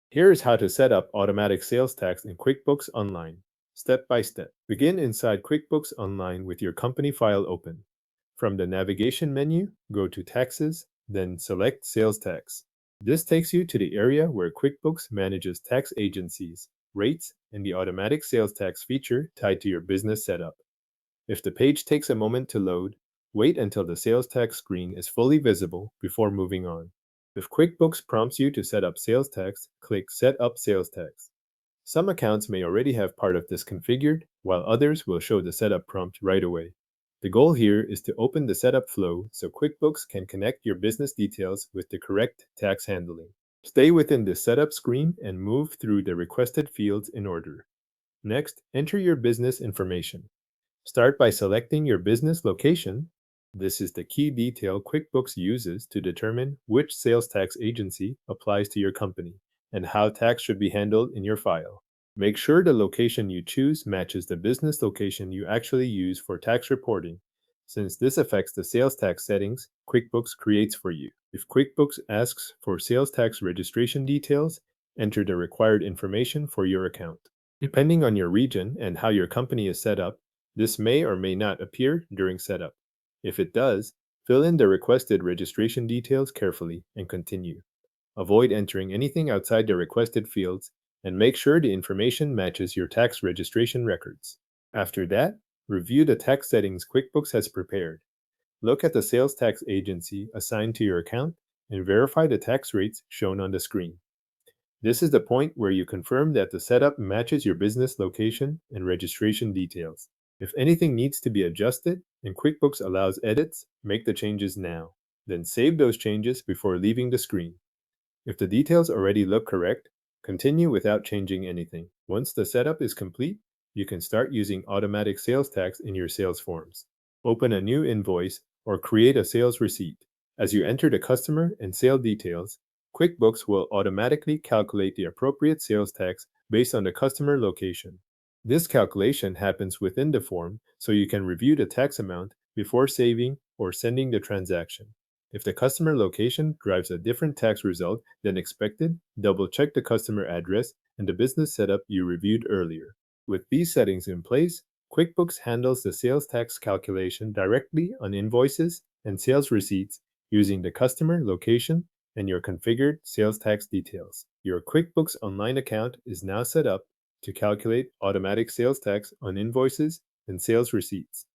Here is how to set up automatic sales tax in QuickBooks Online. Step by step. Begin inside QuickBooks Online with your company file open. From the navigation menu, go to Taxes, then select Sales Tax. This takes you to the area where QuickBooks manages tax agencies, rates, and the automatic sales tax feature tied to your business setup. If the page takes a moment to load, wait until the sales tax screen is fully visible before moving on. If QuickBooks prompts you to set up sales tax, click Set up Sales Tax. Some accounts may already have part of this configured, while others will show the setup prompt right away. The goal here is to open the setup flow so QuickBooks can connect your business details with the correct tax handling. Stay within the setup screen and move through the requested fields in order. Next, enter your business information. Start by selecting your business location. This is the key detail QuickBooks uses to determine which sales tax agency applies to your company and how tax should be handled in your file. Make sure the location you choose matches the business location you actually use for tax reporting, since this affects the sales tax settings QuickBooks creates for you. If QuickBooks asks for sales tax registration details, enter the required information for your account. Depending on your region and how your company is set up, this may or may not appear during setup. If it does, fill in the requested registration details carefully and continue. Avoid entering anything outside the requested fields and make sure the information matches your tax registration records. After that, review the tax settings QuickBooks has prepared. Look at the sales tax agency assigned to your account and verify the tax rates shown on the screen. This is the point where you confirm that the setup matches your business location and registration details. If anything needs to be adjusted and QuickBooks allows edits, make the changes now. Then save those changes before leaving the screen. If the details already look correct, continue without changing anything. Once the setup is complete, you can start using automatic sales tax in your sales forms. Open a new invoice or create a sales receipt. As you enter the customer and sale details, QuickBooks will automatically calculate the appropriate sales tax based on the customer location. This calculation happens within the form, so you can review the tax amount before saving or sending the transaction. If the customer location drives a different tax result than expected, double-check the customer address and the business setup you reviewed earlier. With these settings in place, QuickBooks handles the sales tax calculation directly on invoices and sales receipts using the customer location and your configured sales tax details. Your QuickBooks Online account is now set up to calculate automatic sales tax on invoices and sales receipts.